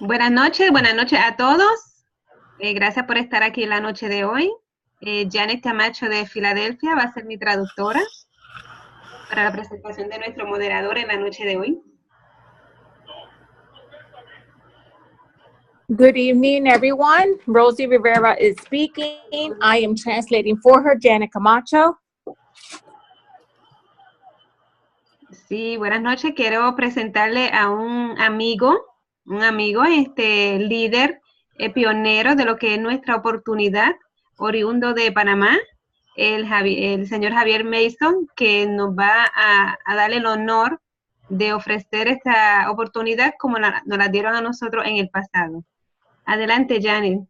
Buenas noches a todos. Gracias por estar aquí en la noche de hoy. Janet Camacho de Filadelfia va a ser mi traductora para la presentación de nuestro moderador en la noche de hoy. Good evening, everyone. Rosie Rivera is speaking. I am translating for her, Janet Camacho. Sí, buenas noches. Quiero presentarle a un amigo, líder, pionero de lo que es nuestra oportunidad, oriundo de Panamá, el señor Javier Mason, que nos va a darle el honor de ofrecer esta oportunidad como nos la dieron a nosotros en el pasado. Adelante, Janet.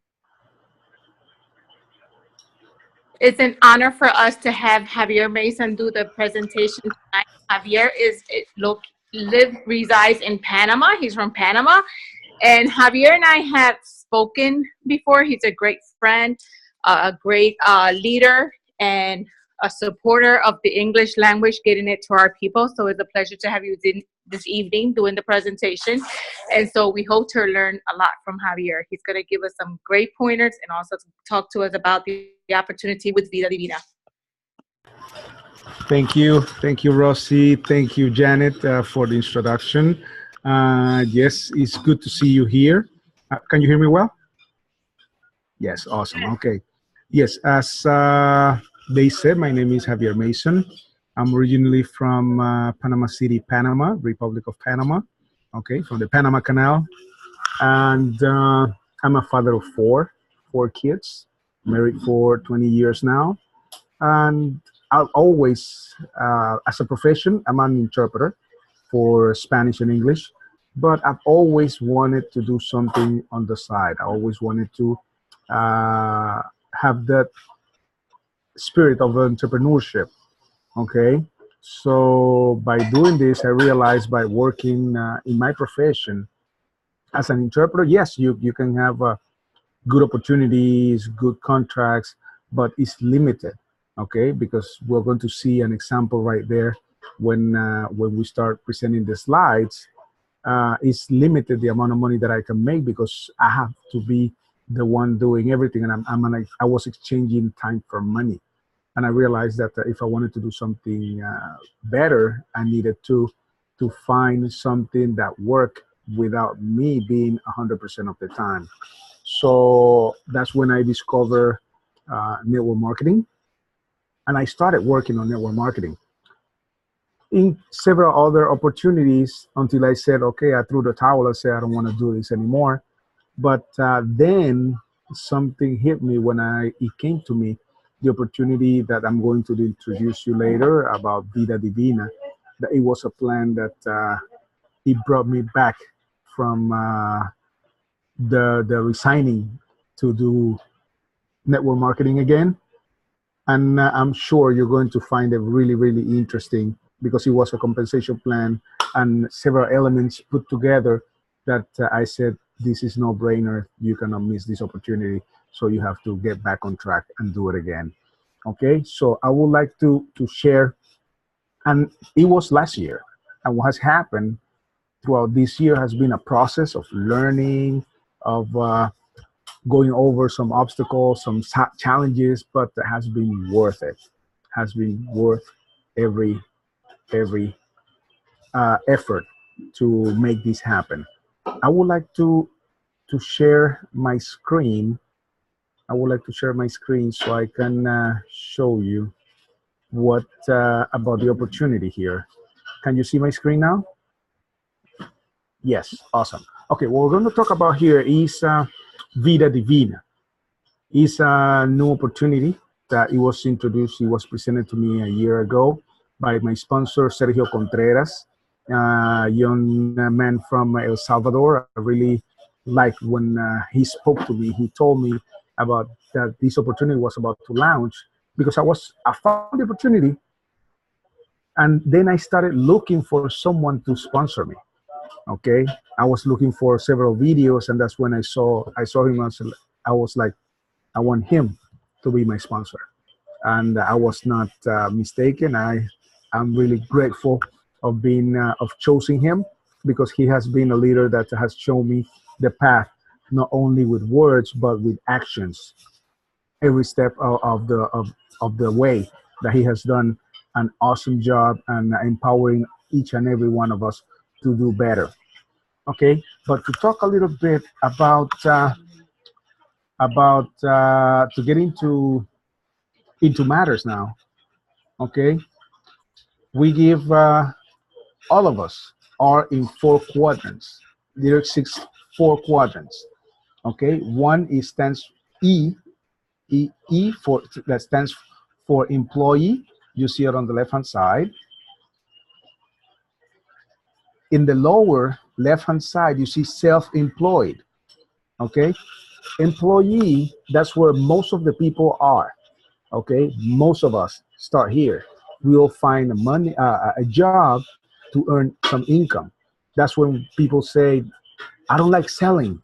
It's an honor for us to have Javier Mason do the presentation tonight. Javier resides in Panama. He's from Panama. And Javier and I have spoken before. He's a great friend, a great leader, and a supporter of the English language, getting it to our people. So it's a pleasure to have you this evening doing the presentation. And so we hope to learn a lot from Javier. He's going to give us some great pointers and also talk to us about the opportunity with Vida Divina. Thank you, Rosie. Thank you, Janet, for the introduction. Yes, it's good to see you here. Can you hear me well? Yes, awesome. Okay. Yes, as they said, my name is Javier Mason. I'm originally from Panama City, Panama, Republic of Panama, okay, from the Panama Canal. And I'm a father of four kids, married for 20 years now. And I've always, as a profession, I'm an interpreter for Spanish and English, but I've always wanted to do something on the side. I always wanted to have that spirit of entrepreneurship, okay? So by doing this, I realized by working in my profession as an interpreter, yes, you can have good opportunities, good contracts, but it's limited, okay? Because we're going to see an example right there when we start presenting the slides. It's limited the amount of money that I can make because I have to be the one doing everything, and I was exchanging time for money. And I realized that if I wanted to do something better, I needed to find something that worked without me being 100% of the time. So that's when I discovered network marketing, and I started working on network marketing in several other opportunities until I said, okay, I threw the towel. I said, I don't want to do this anymore. But then something hit me when it came to me, the opportunity that I'm going to introduce you later about Vida Divina. That it was a plan that it brought me back from the resigning to do network marketing again. And I'm sure you're going to find it really, really interesting because it was a compensation plan and several elements put together that I said, this is no brainer. You cannot miss this opportunity. So you have to get back on track and do it again. Okay, so I would like to share, and it was last year, and what has happened throughout this year has been a process of learning, of going over some obstacles, some challenges, but it has been worth it. Has been worth every effort to make this happen. I would like to share my screen. I would like to share my screen so I can show you what about the opportunity here. Can you see my screen now? Yes, awesome. Okay, what we're going to talk about here is Vida Divina. It's a new opportunity that it was introduced, it was presented to me a year ago by my sponsor, Sergio Contreras, a young man from El Salvador. I really liked when he spoke to me. He told me about that this opportunity was about to launch because I found the opportunity, and then I started looking for someone to sponsor me. Okay, I was looking for several videos, and that's when I saw him. I was like, I want him to be my sponsor, and I was not mistaken. I'm really grateful of choosing him, because he has been a leader that has shown me the path, not only with words but with actions, every step of the way, that he has done an awesome job and empowering each and every one of us to do better. Okay, but to talk a little bit about to get into matters now. Okay, we give all of us are in four quadrants. There are four quadrants. Okay, one is stands E, E for that stands for employee. You see it on the left hand side. In the lower left hand side, you see self-employed. Okay, employee, that's where most of the people are. Okay, most of us start here. We will find a job to earn some income. That's when people say, I don't like selling,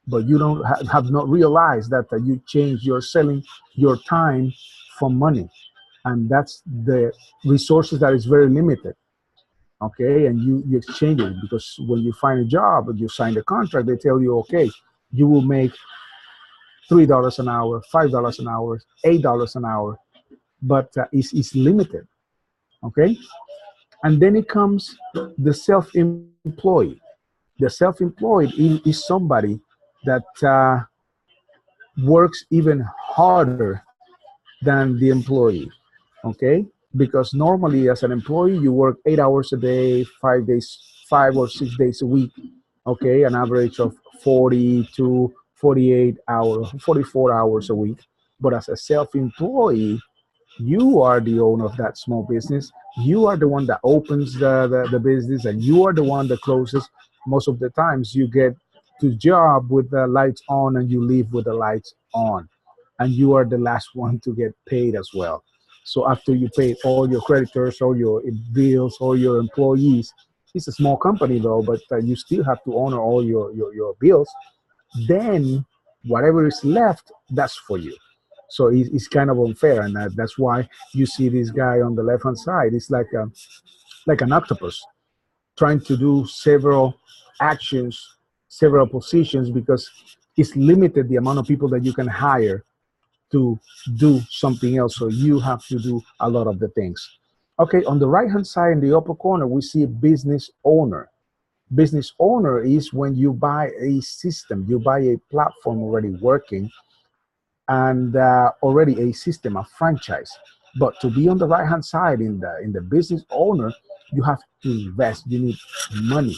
but you don't have not realized that you change your selling your time for money, and that's the resources that is very limited. Okay, and you exchange it, because when you find a job and you sign the contract, they tell you, okay, you will make $3 an hour, $5 an hour, $8 an hour, but it's limited. Okay, and then it comes the self-employed. The self-employed is somebody that works even harder than the employee. Okay, because normally as an employee you work 8 hours a day, 5 days, 5 or 6 days a week. Okay, an average of 40 to 48 hours, 44 hours a week. But as a self-employee, you are the owner of that small business. You are the one that opens the business, and you are the one that closes. Most of the times you get to job with the lights on and you leave with the lights on, and you are the last one to get paid as well. So after you pay all your creditors, all your bills, all your employees, it's a small company though, but you still have to honor all your bills. Then whatever is left, that's for you. So it's kind of unfair, and that's why you see this guy on the left hand side. It's like an octopus trying to do several actions, several positions, because it's limited the amount of people that you can hire to do something else. So you have to do a lot of the things. Okay, on the right hand side in the upper corner, we see a business owner. Business owner is when you buy a system, you buy a platform already working, and already a system, a franchise. But to be on the right hand side in the business owner, you have to invest. You need money.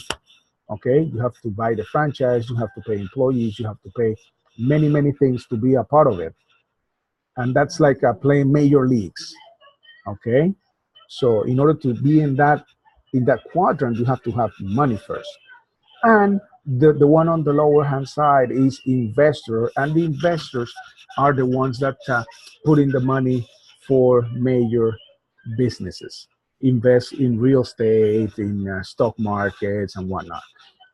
Okay, you have to buy the franchise. You have to pay employees. You have to pay many things to be a part of it, and that's like playing major leagues. Okay, so in order to be in that quadrant, you have to have money first. And the one on the lower hand side is investor, and the investors are the ones that put in the money for major businesses, invest in real estate, in stock markets and whatnot.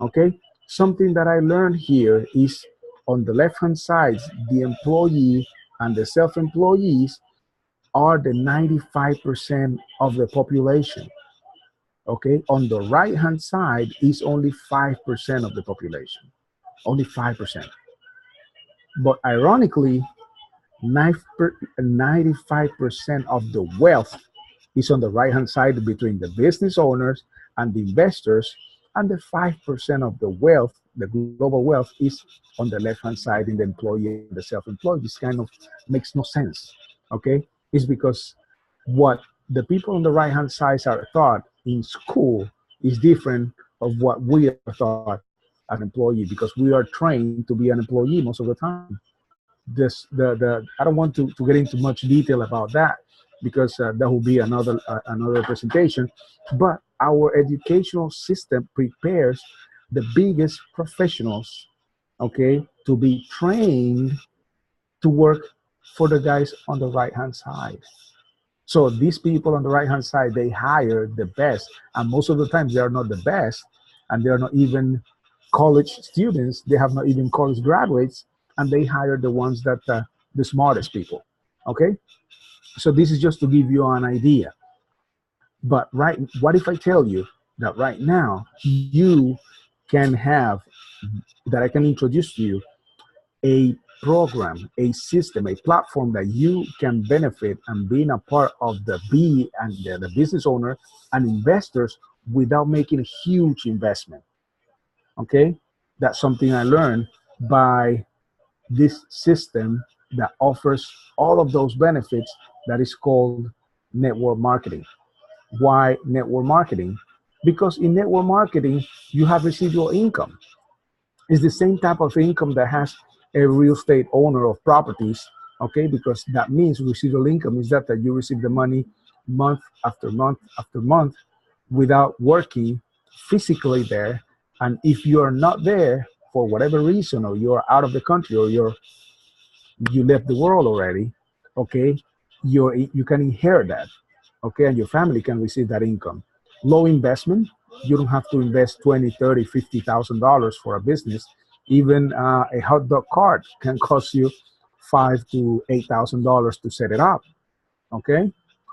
Okay, something that I learned here is on the left hand side, the employee and the self-employees are the 95% of the population. Okay, on the right hand side is only 5% of the population, only 5%. But ironically, 95% of the wealth is on the right hand side between the business owners and the investors, and the 5% of the wealth, the global wealth, is on the left hand side in the employee and the self-employed. This kind of makes no sense. Okay, it's because what the people on the right hand side are taught in school is different of what we are taught as an employee, because we are trained to be an employee most of the time. I don't want to get into much detail about that, because that will be another presentation. But our educational system prepares the biggest professionals, okay, to be trained to work for the guys on the right hand side. So these people on the right hand side, they hire the best, and most of the times they are not the best, and they are not even college students. They have not even college graduates, and they hire the ones that the smartest people. Okay, so this is just to give you an idea. But right, what if I tell you that right now you can have, that I can introduce to you, a program, a system, a platform that you can benefit and being a part of the B and the business owner and investors without making a huge investment. Okay, that's something I learned by this system that offers all of those benefits, that is called network marketing. Why network marketing? Because in network marketing you have residual income. It's the same type of income that has a real estate owner of properties. Okay, because that means residual income is that you receive the money month after month after month without working physically there. And if you are not there for whatever reason, or you're out of the country, or you left the world already, okay, you can inherit that, okay, and your family can receive that income. Low investment. You don't have to invest 20, 30, $50,000 for a business. Even a hot dog cart can cost you $5,000 to $8,000 to set it up, okay,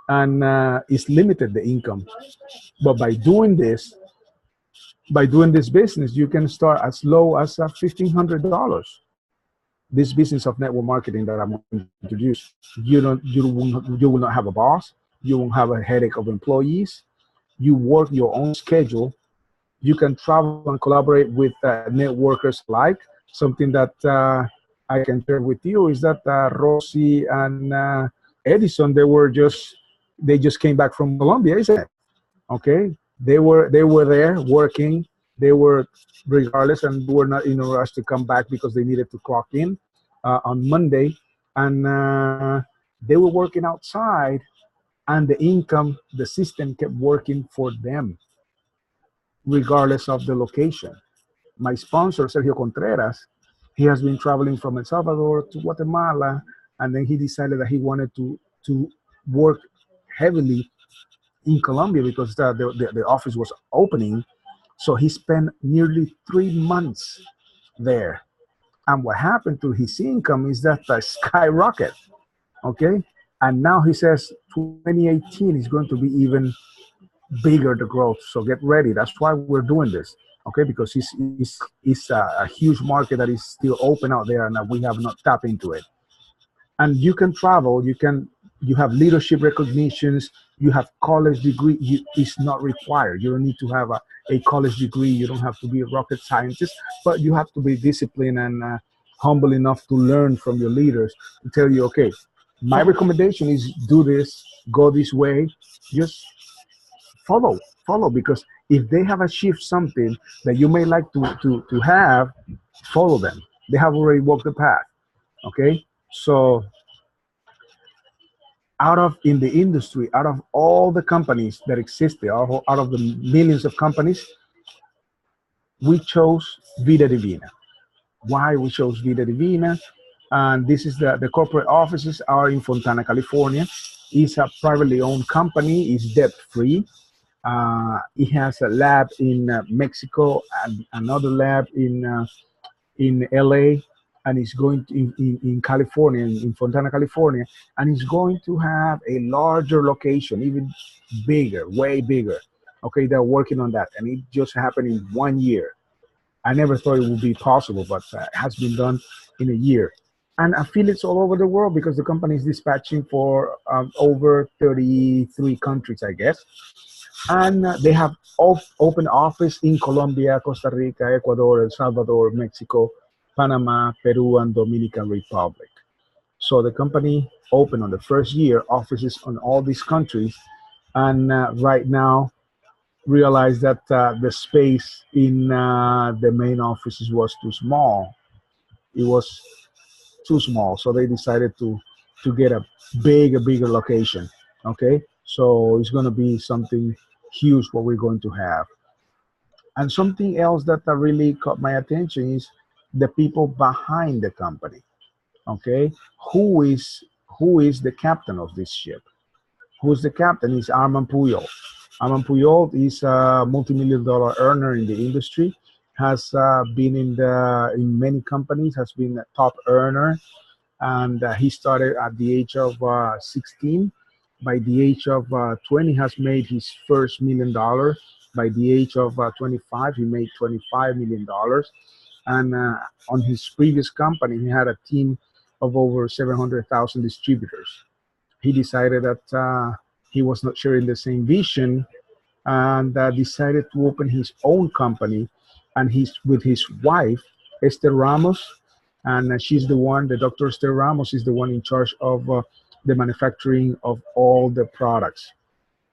and it's limited the income. But by doing this business, you can start as low as $1,500. This business of network marketing that I'm going to introduce, you will not have a boss. You won't have a headache of employees. You work your own schedule. You can travel and collaborate with networkers alike. Something that I can share with you is that Rossi and Edison, they just came back from Colombia, isn't it? Okay, they were there working. They were, regardless, and were not in a rush to come back because they needed to clock in on Monday, and they were working outside, and the system kept working for them regardless of the location. My sponsor, Sergio Contreras, he has been traveling from El Salvador to Guatemala, and then he decided that he wanted to work heavily in Colombia because the office was opening. So he spent nearly 3 months there. And what happened to his income is that skyrocket. Okay. And now he says 2018 is going to be even bigger, the growth. So get ready. That's why we're doing this. Okay. Because it's a huge market that is still open out there and that we have not tapped into it. And you can travel, you have leadership recognitions, you have college degree. It's not required. You don't need to have a college degree. You don't have to be a rocket scientist, but you have to be disciplined and humble enough to learn from your leaders to tell you, okay, my recommendation is do this, go this way, just follow, because if they have achieved something that you may like to have, follow them. They have already walked the path. Okay, so in the industry, out of all the companies that existed, out of the millions of companies, we chose Vida Divina. Why we chose Vida Divina? And this is the corporate offices are in Fontana, California. It's a privately owned company. It's debt free. It has a lab in Mexico and another lab in LA, and it's going to, in California, in Fontana, California, and it's going to have a larger location, even bigger, way bigger. Okay, they're working on that, and it just happened in 1 year. I never thought it would be possible, but it has been done in a year. And affiliates all over the world because the company is dispatching for over 33 countries, I guess. And they have open office in Colombia, Costa Rica, Ecuador, El Salvador, Mexico, Panama, Peru, and Dominican Republic. So the company opened on the first year offices on all these countries, and right now realized that the space in the main offices was too small. It was too small, so they decided to get a bigger location. Okay, so it's going to be something huge what we're going to have. And something else that really caught my attention is the people behind the company. Okay, who is the captain of this ship? Who's the captain? Is Armand Puyol. Armand Puyol is a multi-million-dollar earner in the industry. Has been in many companies. Has been a top earner, and he started at the age of 16. By the age of 20, has made his first $1 million. By the age of 25, he made $25 million. And on his previous company, he had a team of over 700,000 distributors. He decided that he was not sharing the same vision, and decided to open his own company, and he's with his wife, Esther Ramos, and she's the one, the Dr. Esther Ramos is the one in charge of the manufacturing of all the products.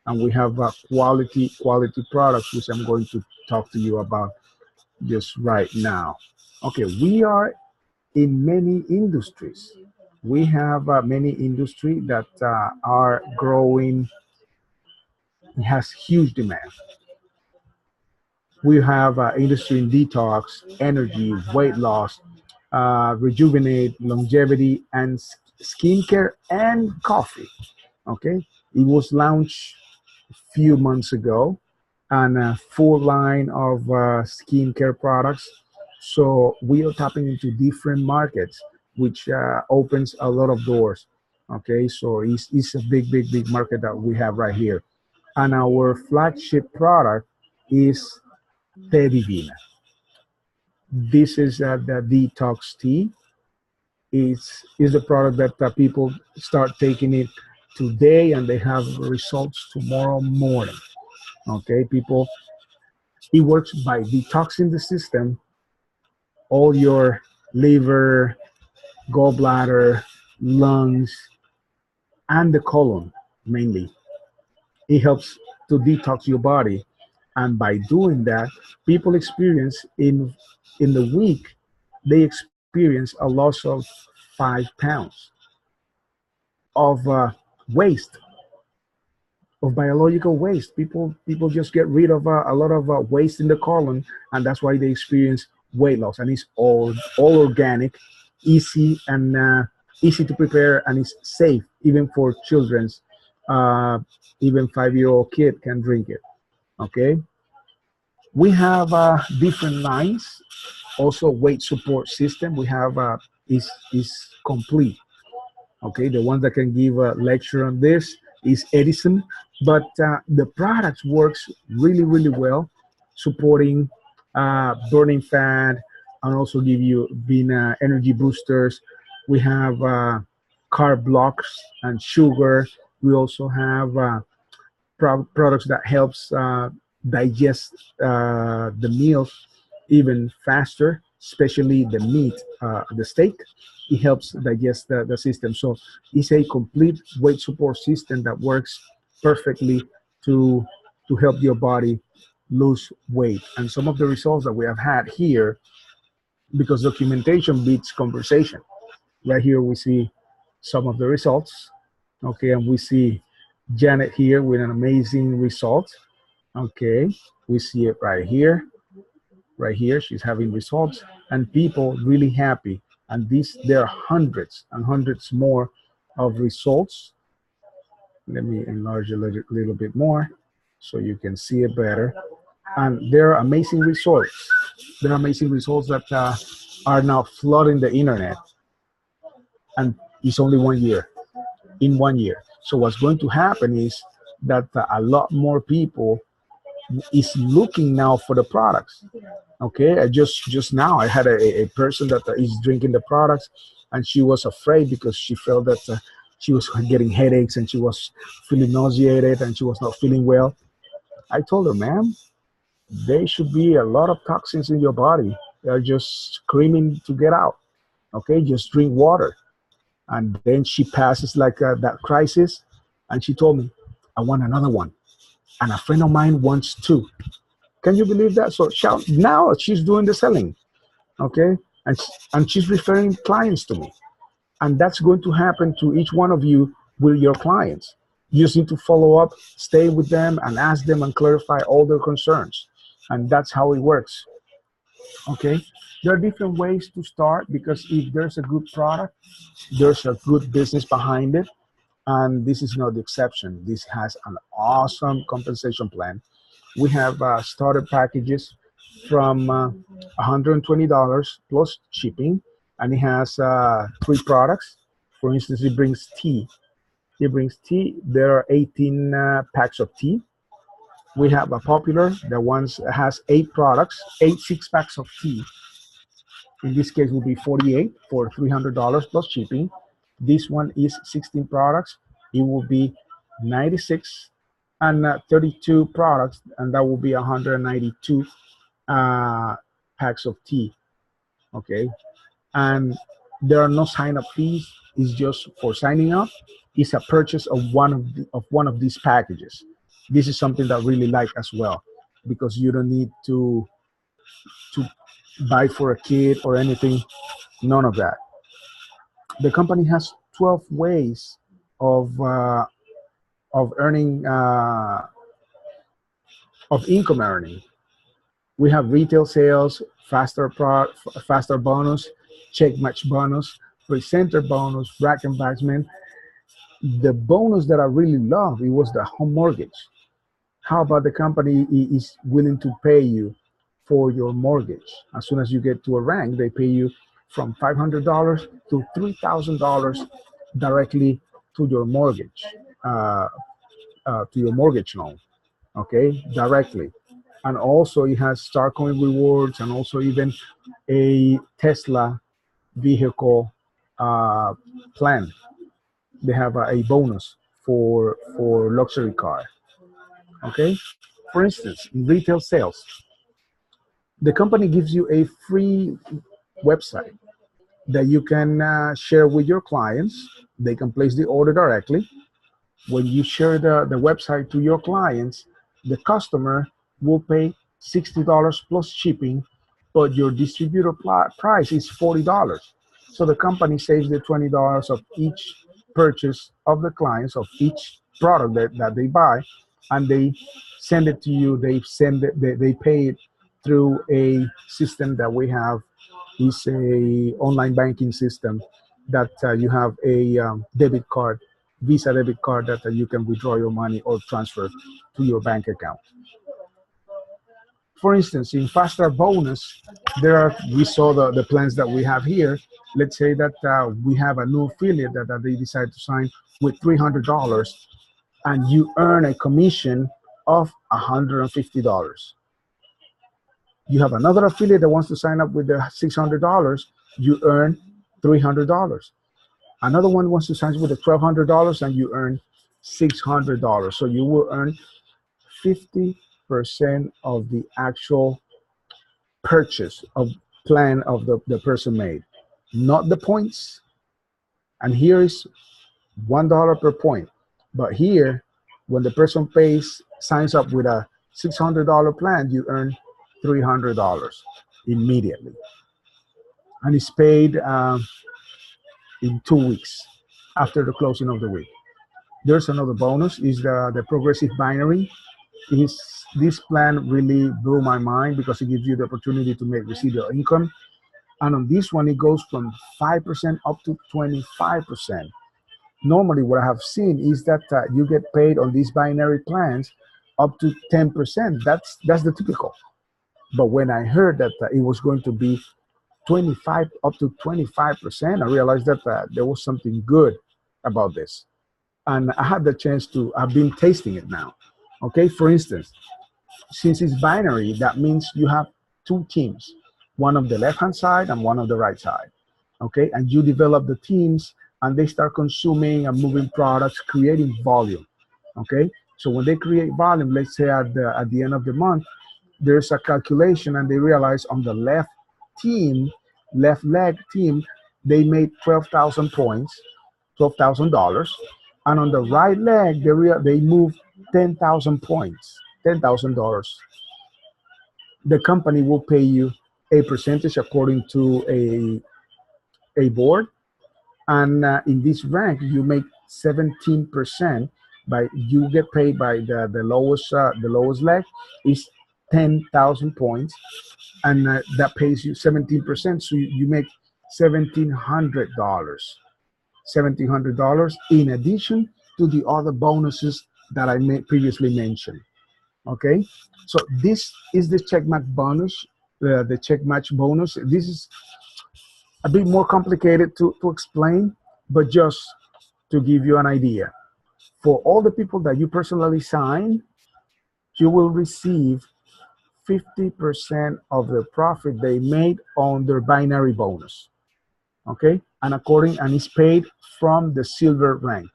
And we have quality products, which I'm going to talk to you about just right now. Okay, we are in many industries. We have many industry that are growing. It has huge demand. We have industry in detox, energy, weight loss, rejuvenate, longevity, and skincare and coffee. Okay, it was launched a few months ago, and a full line of skincare products. So we are tapping into different markets, which opens a lot of doors. Okay, so it's a big market that we have right here. And our flagship product is Te Divina. This is the detox tea. Is a product that people start taking it today, and they have results tomorrow morning. Okay, people, it works by detoxing the system, all your liver, gallbladder, lungs, and the colon mainly. It helps to detox your body, and by doing that, people experience in the week, they experience a loss of 5 pounds of waste, of biological waste. People just get rid of a lot of waste in the colon, and that's why they experience weight loss. And it's all organic, easy, and easy to prepare, and it's safe even for children's. Uh, Even 5-year-old kid can drink it. Okay, we have different lines. Also, weight support system. We have is complete. Okay, the one that can give a lecture on this is Edison, but the product works really well, supporting burning fat, and also give you being energy boosters. We have carb blocks and sugar. We also have products that helps digest the meals even faster, especially the meat, the steak. It helps digest the system. So it's a complete weight support system that works perfectly to to help your body lose weight. And some of the results that we have had here, because documentation beats conversation. Right here we see some of the results. Okay, and we see Janet here with an amazing result. Okay, we see it right here. Right here, she's having results, and people really happy. And there are hundreds and hundreds more of results. Let me enlarge a little bit more so you can see it better. And there are amazing results. There are amazing results that are now flooding the internet. And it's only 1 year. In 1 year. So what's going to happen is that a lot more people is looking now for the products. Okay, just now I had a person that is drinking the products, and she was afraid because she felt that she was getting headaches, and she was feeling nauseated, and she was not feeling well. I told her, ma'am, there should be a lot of toxins in your body. They're just screaming to get out. Okay, just drink water. And then she passes like that crisis, and she told me, I want another one, and a friend of mine wants two. Can you believe that? So now she's doing the selling. Okay, and she's referring clients to me, and that's going to happen to each one of you with your clients. You just need to follow up, stay with them, and ask them and clarify all their concerns, and that's how it works. Okay, there are different ways to start, because if there's a good product, there's a good business behind it, and this is not the exception. This has an awesome compensation plan. We have starter packages from $120 plus shipping, and it has 3 products. For instance, it brings tea. It brings tea. There are 18 packs of tea. We have a popular that ones has 8 products, 8 6-packs of tea. In this case, will be 48 for $300 plus shipping. This one is 16 products. It will be 96, and 32 products, and that will be 192 packs of tea. Okay, and there are no sign-up fees. It's just for signing up. It's a purchase of one of these packages. This is something that I really like as well, because you don't need to buy for a kid or anything. None of that. The company has 12 ways of earning of income earning. We have retail sales, faster bonus, check match bonus, presenter bonus, rack and backsman. The bonus that I really love, it was the home mortgage. How about the company is willing to pay you for your mortgage? As soon as you get to a rank, they pay you from $500 to $3,000 directly to your mortgage, to your mortgage loan. Okay, directly. And also it has star coin rewards, and also even a Tesla vehicle uh, plan. They have a bonus for luxury car. Okay, for instance, in retail sales, the company gives you a free website that you can share with your clients. They can place the order directly. When you share the website to your clients, the customer will pay $60 plus shipping, but your distributor price is $40. So the company saves the $20 of each purchase of the clients of each product that they buy, and they send it to you. They pay it through a system that we have. Is a online banking system that you have a debit card, Visa debit card, that you can withdraw your money or transfer to your bank account. For instance, in Faster Bonus, we saw the plans that we have here. Let's say that we have a new affiliate that they decide to sign with $300, and you earn a commission of $150. You have another affiliate that wants to sign up with the $600, you earn $300. Another one wants to sign up with the $1,200, and you earn $600. So you will earn 50% of the actual purchase of plan of the person made, not the points. And here is $1 per point. But here, when the person signs up with a $600 plan, you earn $300 immediately, and it's paid in 2 weeks after the closing of the week. There's another bonus, is the progressive binary. This plan really blew my mind because it gives you the opportunity to make residual income, and on this one it goes from 5% up to 25%. Normally what I have seen is that you get paid on these binary plans up to 10%. That's the typical. But when I heard that it was going to be 25 up to 25%, I realized that there was something good about this. And I had the chance to, I've been tasting it now. Okay, for instance, since it's binary, that means you have 2 teams, one on the left-hand side and one on the right side. Okay, and you develop the teams, and they start consuming and moving products, creating volume. Okay, so when they create volume, let's say at the end of the month, there's a calculation, and they realize on the left leg team, they made 12,000 points, $12,000, and on the right leg, they moved 10,000 points, $10,000. The company will pay you a percentage according to a board, and in this rank, you make 17%. You get paid by the lowest leg is 10,000 points, and that pays you 17%. So you make $1,700 in addition to the other bonuses that I previously mentioned. Okay, so this is the check match bonus. The check match bonus. This is a bit more complicated to explain, but just to give you an idea. For all the people that you personally sign, you will receive 50% of the profit they made on their binary bonus. Okay, and it's paid from the silver rank.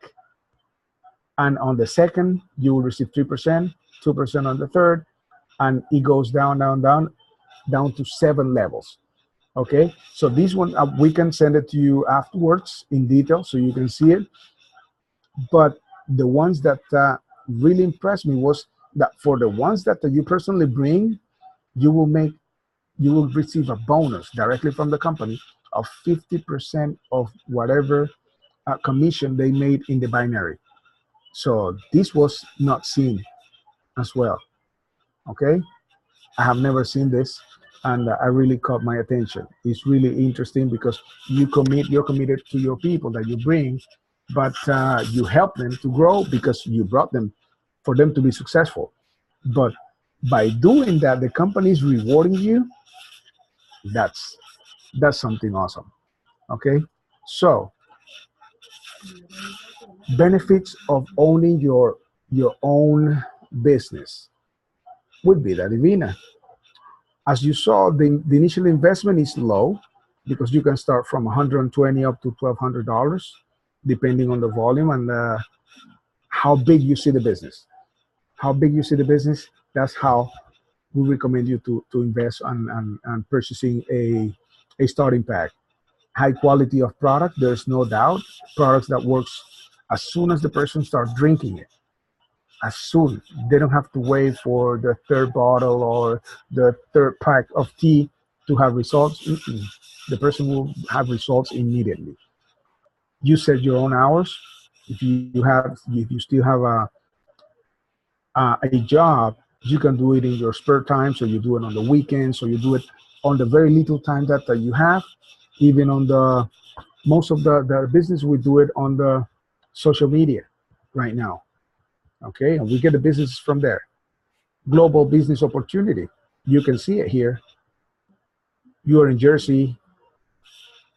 And on the second, you will receive 3%, 2% on the third, and it goes down, down, down to 7 levels. Okay, so this one we can send it to you afterwards in detail so you can see it. But the ones that really impressed me was that for the ones that you personally bring, you will receive a bonus directly from the company of 50% of whatever commission they made in the binary. So this was not seen as well. Okay, I have never seen this, and I really caught my attention. It's really interesting because you're committed to your people that you bring, but you help them to grow because you brought them for them to be successful. But by doing that, the company is rewarding you. That's something awesome. Okay, so benefits of owning your own business with Vida Divina. As you saw, the initial investment is low because you can start from 120 up to $1,200, depending on the volume and how big you see the business. How big you see the business, that's how we recommend you to invest on purchasing a starting pack. High quality of product, there's no doubt. Products that works as soon as the person starts drinking it. As soon. They don't have to wait for the third bottle or the third pack of tea to have results. The person will have results immediately. You set your own hours. If you still have a job, you can do it in your spare time. So you do it on the weekends, or you do it on the very little time that you have. Even on the most of the business, we do it on the social media right now. Okay, and we get the business from there. Global business opportunity. You can see it here. You are in Jersey.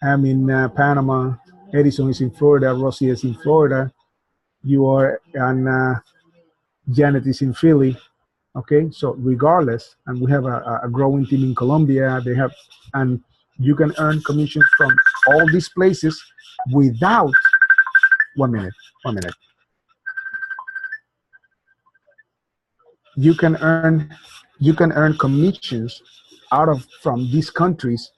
I'm in Panama. Edison is in Florida. Rosie is in Florida. You are, and Janet is in Philly. Okay, so regardless, and we have a growing team in Colombia. They have, and you can earn commissions from all these places without. 1 minute. 1 minute. You can earn commissions out of from these countries,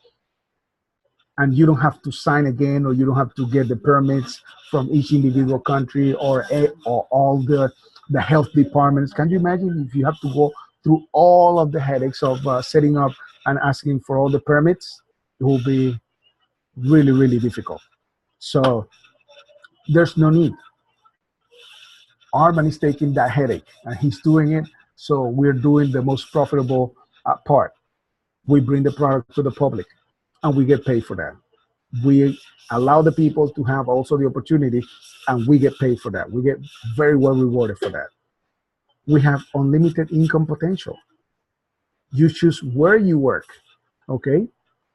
and you don't have to sign again, or you don't have to get the permits from each individual country, or all the health departments. Can you imagine if you have to go through all of the headaches of setting up and asking for all the permits? It will be really, really difficult. So there's no need. Arman is taking that headache and he's doing it. So we're doing the most profitable part. We bring the product to the public and we get paid for that. We allow the people to have also the opportunity, and we get paid for that. We get very well rewarded for that. We have unlimited income potential. You choose where you work. Okay.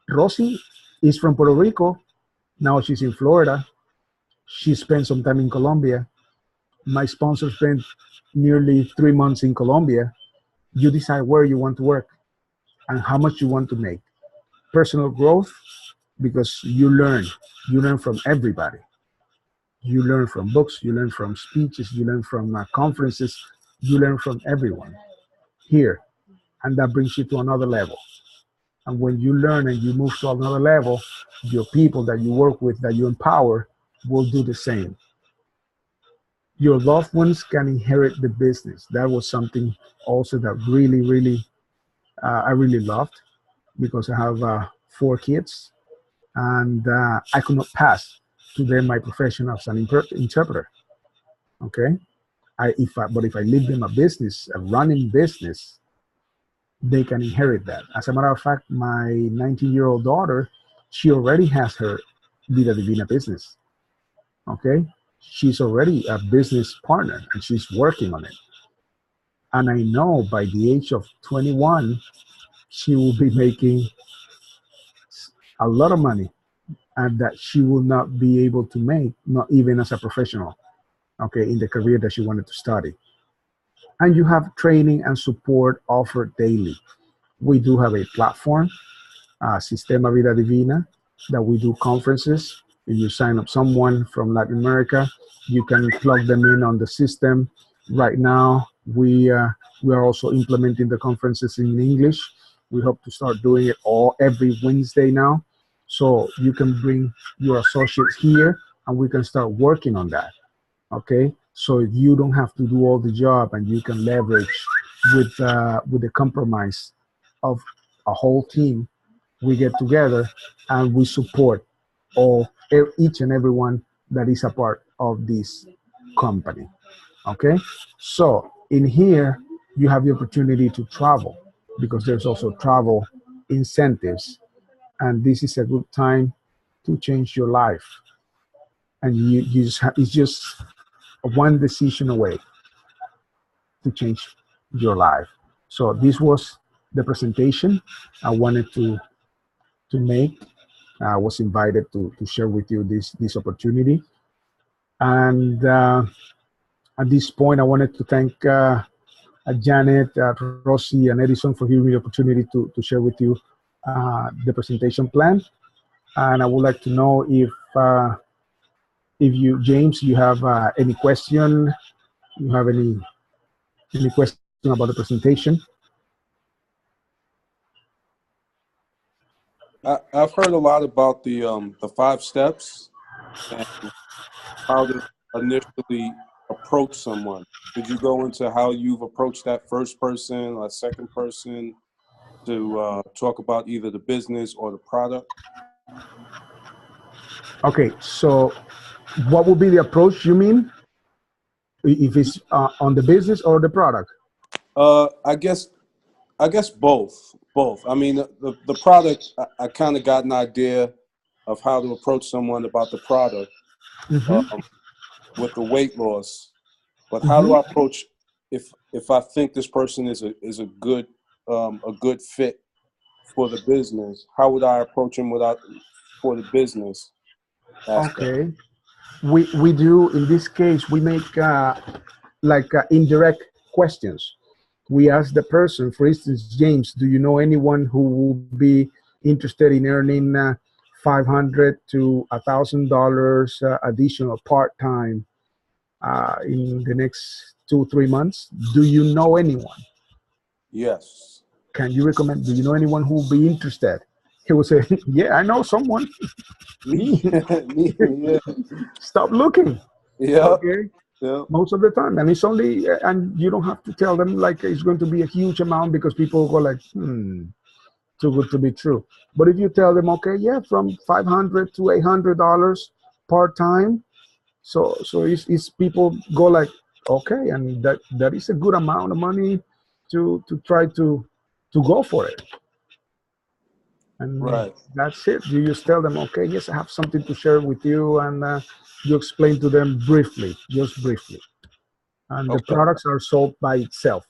Rosie is from Puerto Rico. Now she's in Florida. She spent some time in Colombia. My sponsor spent nearly 3 months in Colombia. You decide where you want to work and how much you want to make. Personal growth, because you learn from everybody. You learn from books, you learn from speeches, you learn from conferences, you learn from everyone here, and that brings you to another level. And when you learn and you move to another level, your people that you work with, that you empower, will do the same. Your loved ones can inherit the business. That was something also that really, really, I really loved, because I have 4 kids, and I could not pass to them my profession as an interpreter. Okay, but if I leave them a business, a running business, they can inherit that. As a matter of fact, my 19-year-old daughter, she already has her Vida Divina business. Okay, she's already a business partner and she's working on it. And I know by the age of 21, she will be making a lot of money, and that she will not be able to make, not even as a professional, okay, in the career that she wanted to study. and you have training and support offered daily. We do have a platform, Sistema Vida Divina, that we do conferences. If you sign up someone from Latin America, you can plug them in on the system. Right now, we are also implementing the conferences in English. We hope to start doing it all every Wednesday now. So you can bring your associates here and we can start working on that. Okay, so you don't have to do all the job and you can leverage with the compromise of a whole team. We get together and we support each and everyone that is a part of this company. Okay, so in here you have the opportunity to travel because there's also travel incentives, and this is a good time to change your life. And it's just one decision away to change your life. So this was the presentation I wanted to make. I was invited to share with you this opportunity. And at this point, I wanted to thank Janet, Rossi, and Edison for giving me the opportunity to share with you the presentation plan. And I would like to know if you, James, you have any question, you have any question about the presentation. I've heard a lot about the 5 steps and how to initially approach someone. Could you go into how you've approached that first person or second person to talk about either the business or the product? Okay, so what would be the approach you mean? If it's on the business or the product? I guess both. Both. I mean, the product, I kind of got an idea of how to approach someone about the product with the weight loss. But how do I approach if I think this person is a good fit for the business? How would I approach him for the business aspect? Okay, we do in this case we make indirect questions. We ask the person, for instance, James, do you know anyone who will be interested in earning $500 to $1,000 additional part-time in the next 2-3 months? Do you know anyone? Yes. Can you recommend? Do you know anyone who will be interested? He will say, yeah, I know someone. Me. Yeah. Stop looking. Yeah. Okay. Yeah. Most of the time, and it's only, and you don't have to tell them like it's going to be a huge amount because people go like, too good to be true. But if you tell them, okay, yeah, from $500 to $800 part time, so it's people go like, okay, and that is a good amount of money to try to go for it. And Right. that's it. You just tell them, okay, yes, I have something to share with you, and you explain to them briefly, just briefly. And the Okay. products are sold by itself,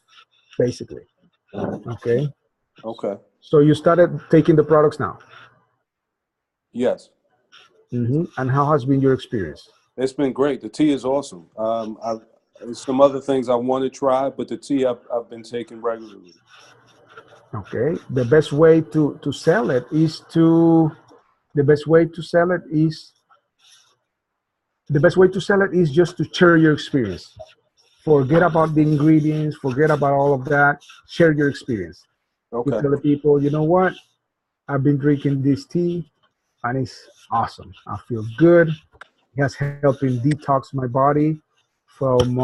basically. Okay. Okay. So you started taking the products now. Yes. And how has been your experience? It's been great. The tea is awesome. There's some other things I want to try, but the tea I've been taking regularly. Okay. The best way to sell it is to the best way to sell it is the best way to sell it is just to share your experience. Forget about the ingredients, forget about all of that. Share your experience. You Okay. tell the people, you know what? I've been drinking this tea and it's awesome. I feel good. It has helping detox my body from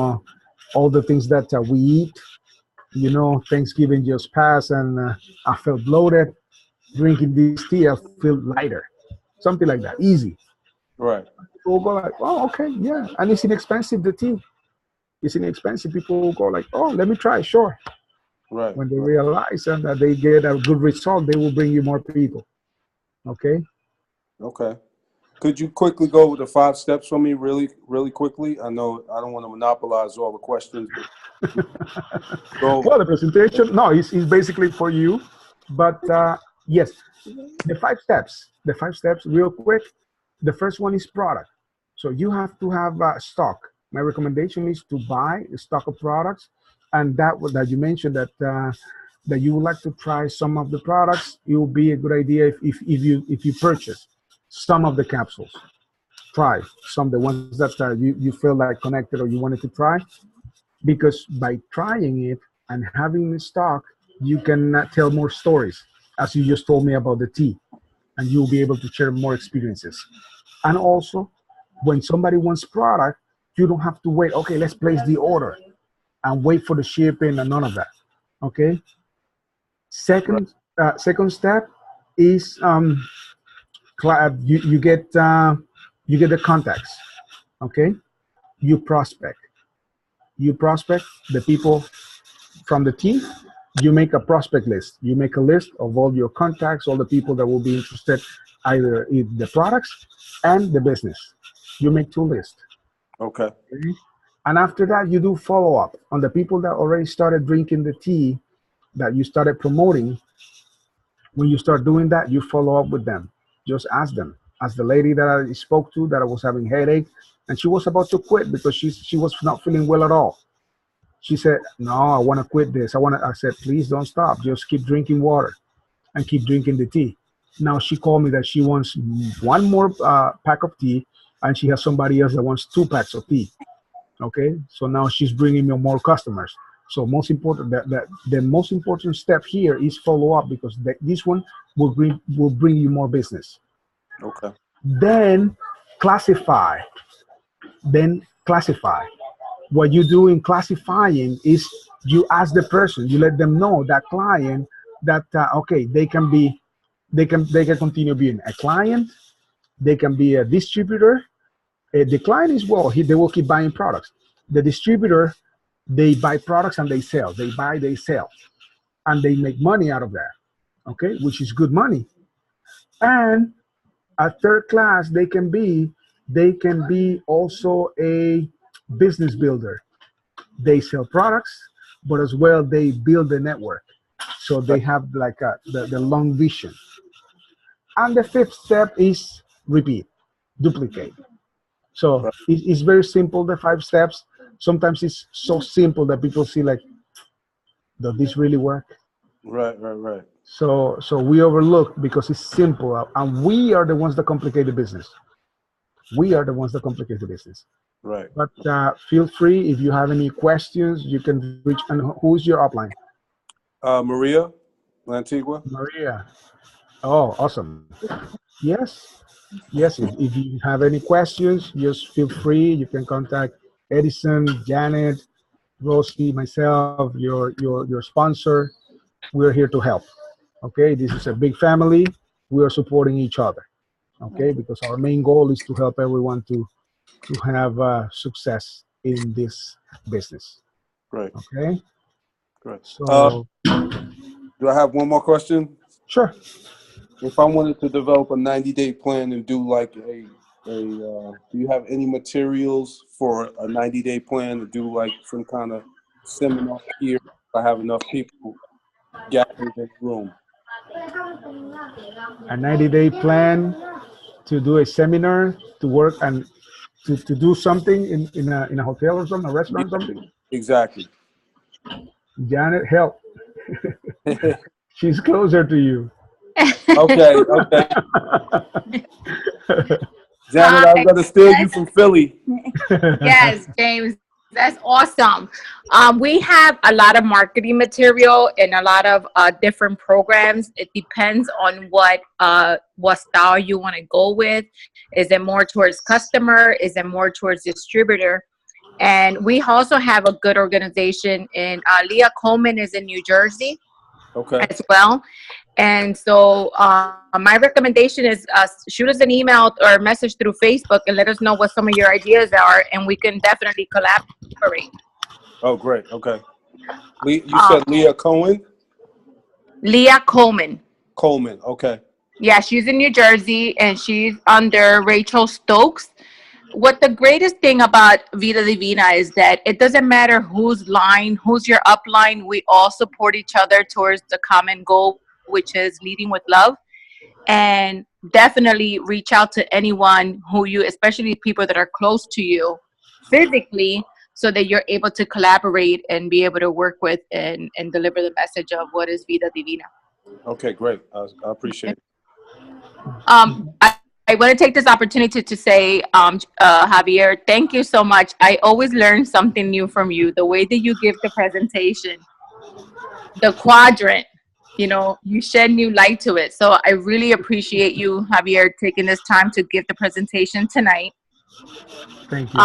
all the things that we eat. You know, Thanksgiving just passed and I felt bloated. Drinking this tea, I feel lighter. Something like that. Easy. Right. People go like, oh, okay, yeah. And it's inexpensive, the tea. It's inexpensive. People go like, oh, let me try. Sure. Right. When they Right. realize and that they get a good result, they will bring you more people. Okay. Okay. Could you quickly go over the 5 steps for me really, really quickly? I know I don't want to monopolize all the questions, but go. Well, the presentation, no, it's basically for you. But yes, the 5 steps, real quick. The first one is product. So you have to have stock. My recommendation is to buy a stock of products And that you mentioned that you would like to try some of the products, it will be a good idea if you purchase some of the capsules. Try some the ones that you feel like connected or you wanted to try, because by trying it and having the stock, you can tell more stories, as you just told me about the tea, and you'll be able to share more experiences. And also, when somebody wants product, you don't have to wait. Okay, let's place the order and wait for the shipping and none of that. Okay. Right. Second step is you get the contacts. Okay, you prospect. You prospect the people from the team. You make a prospect list. You make a list of all your contacts, all the people that will be interested either in the products and the business. You make two lists. Okay. Okay? And after that, you do follow up on the people that already started drinking the tea that you started promoting. When you start doing that, you follow up with them. Just ask them. As the lady that I spoke to that I was having headache and she was about to quit because she was not feeling well at all. She said, "No, I want to quit this. I said, "Please don't stop. Just keep drinking water and keep drinking the tea." Now she called me that she wants one more pack of tea, and she has somebody else that wants 2 packs of tea. Okay, so now she's bringing me more customers. So most important that the most important step here is follow up, because this one will bring you more business. Okay. Then classify. Then classify. What you do in classifying is you ask the person, you let them know, that client, that okay, they can continue being a client, they can be a distributor. The client is, well, they will keep buying products. The distributor, they buy products and they sell. They buy, they sell, and they make money out of that. Okay, which is good money. And a third class, they can be also a business builder. They sell products, but as well they build a network. So they Right. have like the long vision. And the fifth step is repeat, duplicate. So Right. it's very simple, the 5 steps. Sometimes it's so simple that people see like, does this really work? Right. Right. Right. So we overlook because it's simple, and we are the ones that complicate the business. We are the ones that complicate the business. Right. But feel free, if you have any questions, you can reach. And who's your upline? Maria, Antigua. Maria. Oh, awesome. Yes. Yes. If you have any questions, just feel free. You can contact Edison, Janet, Rosie, myself, your sponsor. We're here to help. Okay. This is a big family. We are supporting each other. Okay. Because our main goal is to help everyone to have success in this business. Great. Okay. Great. So, Do I have one more question? sure. If I wanted to develop a 90-day plan and do like do you have any materials for a 90-day plan to do like some kind of seminar here? If I have enough people gathered in the room. A 90-day plan to do a seminar, to work and to do something in a hotel or something, a Yeah, restaurant or something. exactly. Janet, help. She's closer to you. Okay. Okay. Janet, I'm gonna steal you from Philly. Yes, James, that's awesome. We have a lot of marketing material and a lot of different programs. It depends on what style you want to go with. Is it more towards customer? Is it more towards distributor? And we also have a good organization in Leah Coleman is in New Jersey Okay. as well. And so my recommendation is shoot us an email or a message through Facebook and let us know what some of your ideas are, and we can definitely collaborate. Oh, great. Okay. You Um, said Leah Cohen? Leah Coleman. Coleman. Okay. Yeah, she's in New Jersey and she's under Rachel Stokes. What the greatest thing about Vida Divina is that it doesn't matter whose line, who's your upline, we all support each other towards the common goal, which is leading with love. And definitely reach out to anyone who you, especially people that are close to you physically, so that you're able to collaborate and be able to work with and deliver the message of what is Vida Divina. Okay, great. I appreciate it. I want to take this opportunity to say, Javier, thank you so much. I always learn something new from you. The way that you give the presentation, the quadrant, you know, you shed new light to it. So I really appreciate you, Javier, taking this time to give the presentation tonight. Thank you.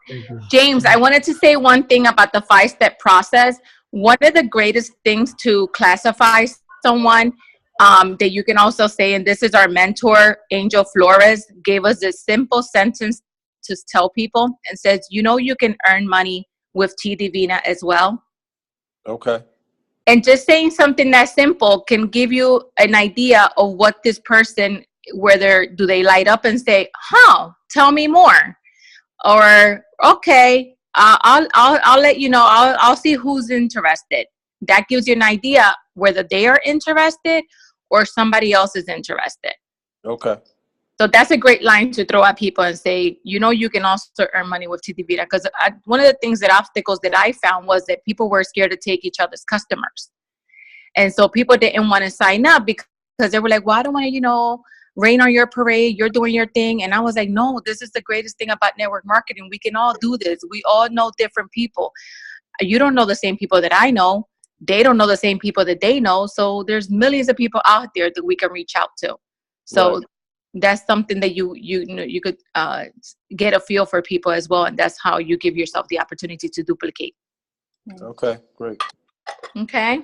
Thank you. James, I wanted to say one thing about the 5-step process. One of the greatest things to classify someone that you can also say, and this is our mentor, Angel Flores, gave us this simple sentence to tell people and says, you know, you can earn money with T Divina as well. Okay. And just saying something that simple can give you an idea of what this person, whether do they light up and say, huh, tell me more, or okay, I'll let you know, I'll see who's interested. That gives you an idea whether they are interested or somebody else is interested. Okay. So that's a great line to throw at people and say, you know, you can also earn money with T Divina. Because one of the obstacles that I found was that people were scared to take each other's customers. And so people didn't want to sign up because they were like, well, I don't want to, you know, rain on your parade. You're doing your thing. And I was like, no, this is the greatest thing about network marketing. We can all do this. We all know different people. You don't know the same people that I know. They don't know the same people that they know. So there's millions of people out there that we can reach out to. So Right. that's something that you could get a feel for people as well. And that's how you give yourself the opportunity to duplicate. Okay, great. Okay.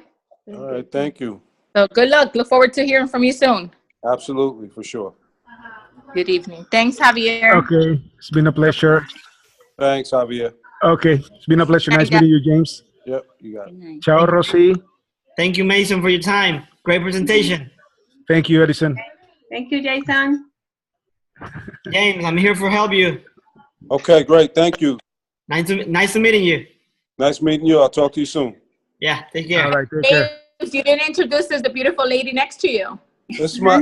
All right, thank you. So good luck. Look forward to hearing from you soon. Absolutely, for sure. Good evening. Thanks, Javier. Okay, it's been a pleasure. Thanks, Javier. Okay, it's been a pleasure. Nice meeting you, James. Yep, you got it. Ciao, Rosy. Thank you, Mason, for your time. Great presentation. Thank you, Edison. Thank you, Jason. James, I'm here for help you. Okay, great. Thank you. Nice to meeting you. Nice meeting you. I'll talk to you soon. Yeah, take care. All right, take care. James, you didn't introduce us the beautiful lady next to you. This is my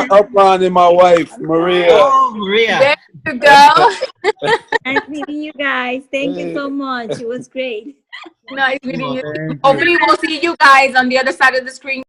upline and my wife, Maria. Oh, Maria. There you go. Nice meeting you guys. Thank you so much. It was great. Nice meeting you. Thank you. Hopefully we'll see you guys on the other side of the screen